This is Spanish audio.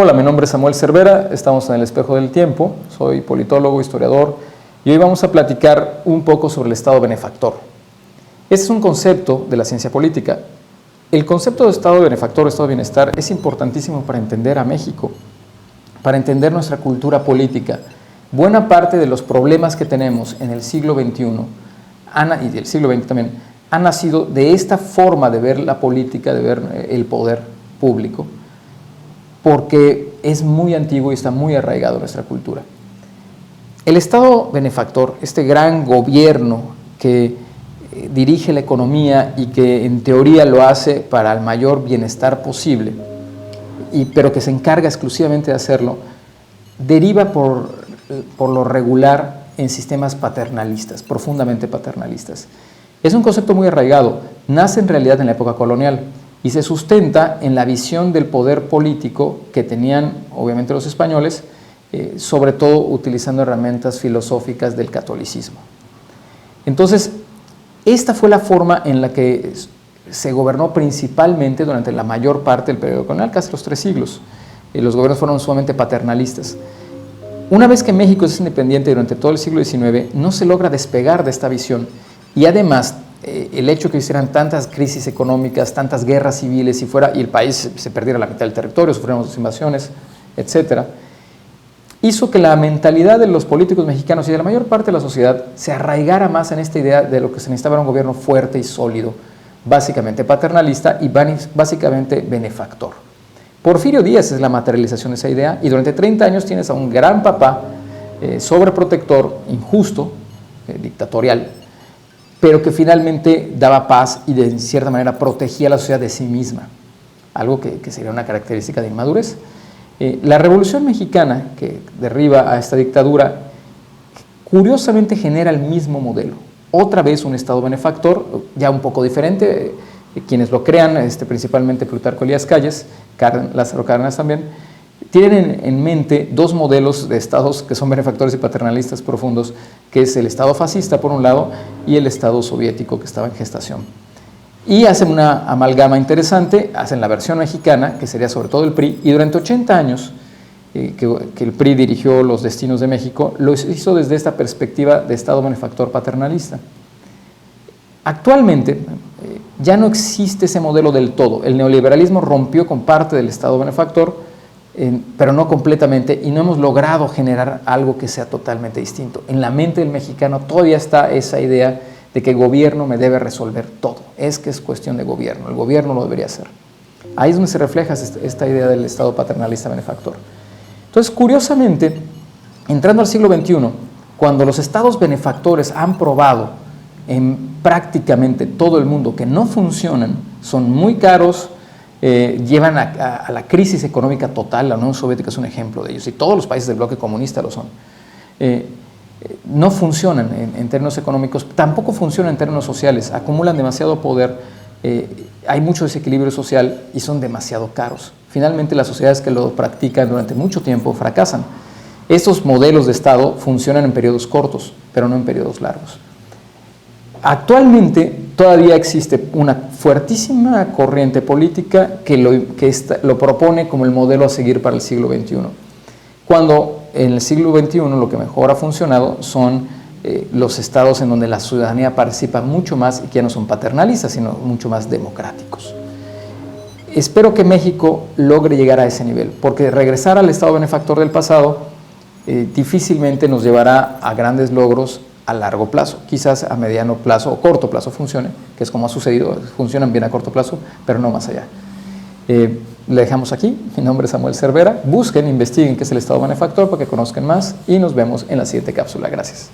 Hola, mi nombre es Samuel Cervera, estamos en El Espejo del Tiempo, soy politólogo, historiador, y hoy vamos a platicar un poco sobre el Estado benefactor. Este es un concepto de la ciencia política. El concepto de Estado benefactor o Estado de bienestar es importantísimo para entender a México, para entender nuestra cultura política. Buena parte de los problemas que tenemos en el siglo XXI y del siglo XX también han nacido de esta forma de ver la política, de ver el poder público, porque es muy antiguo y está muy arraigado en nuestra cultura. El Estado benefactor, este gran gobierno que dirige la economía y que en teoría lo hace para el mayor bienestar posible, pero que se encarga exclusivamente de hacerlo, deriva por lo regular en sistemas paternalistas, profundamente paternalistas. Es un concepto muy arraigado, nace en realidad en la época colonial y se sustenta en la visión del poder político que tenían obviamente los españoles, sobre todo utilizando herramientas filosóficas del catolicismo. Entonces, esta fue la forma en la que se gobernó principalmente durante la mayor parte del periodo colonial, casi los 3 siglos. Los gobiernos fueron sumamente paternalistas. Una vez que México es independiente durante todo el siglo XIX, no se logra despegar de esta visión y además el hecho que hicieran tantas crisis económicas, tantas guerras civiles y el país se perdiera la mitad del territorio, sufrieron dos invasiones, etc., hizo que la mentalidad de los políticos mexicanos y de la mayor parte de la sociedad se arraigara más en esta idea de lo que se necesitaba era un gobierno fuerte y sólido, básicamente paternalista y básicamente benefactor. Porfirio Díaz es la materialización de esa idea y durante 30 años tienes a un gran papá sobreprotector, injusto, dictatorial, pero que finalmente daba paz y de cierta manera protegía a la sociedad de sí misma, algo que sería una característica de inmadurez. La Revolución Mexicana, que derriba a esta dictadura, curiosamente genera el mismo modelo. Otra vez un Estado benefactor, ya un poco diferente, quienes lo crean, principalmente Plutarco Elías Calles, Lázaro Cárdenas también, tienen en mente dos modelos de estados que son benefactores y paternalistas profundos, que es el Estado fascista por un lado y el Estado soviético que estaba en gestación. Y hacen una amalgama interesante, hacen la versión mexicana, que sería sobre todo el PRI, y durante 80 años que el PRI dirigió los destinos de México, lo hizo desde esta perspectiva de Estado benefactor paternalista. Actualmente ya no existe ese modelo del todo. El neoliberalismo rompió con parte del Estado benefactor, pero no completamente, y no hemos logrado generar algo que sea totalmente distinto. En la mente del mexicano todavía está esa idea de que el gobierno me debe resolver todo, es que es cuestión de gobierno, el gobierno lo debería hacer. Ahí es donde se refleja esta idea del Estado paternalista benefactor. Entonces, curiosamente, entrando al siglo XXI, cuando los estados benefactores han probado en prácticamente todo el mundo que no funcionan, son muy caros, llevan a la crisis económica total, la Unión Soviética es un ejemplo de ellos, y todos los países del bloque comunista lo son. No funcionan en términos económicos, tampoco funcionan en términos sociales, acumulan demasiado poder, hay mucho desequilibrio social y son demasiado caros. Finalmente, las sociedades que lo practican durante mucho tiempo fracasan. Estos modelos de Estado funcionan en periodos cortos, pero no en periodos largos. Actualmente todavía existe una fuertísima corriente política que lo propone como el modelo a seguir para el siglo XXI. Cuando en el siglo XXI lo que mejor ha funcionado son los estados en donde la ciudadanía participa mucho más y que ya no son paternalistas, sino mucho más democráticos. Espero que México logre llegar a ese nivel, porque regresar al Estado benefactor del pasado difícilmente nos llevará a grandes logros a largo plazo, quizás a mediano plazo o corto plazo funcione, que es como ha sucedido, funcionan bien a corto plazo, pero no más allá. Le dejamos aquí, mi nombre es Samuel Cervera, busquen, investiguen qué es el Estado benefactor para que conozcan más y nos vemos en la siguiente cápsula. Gracias.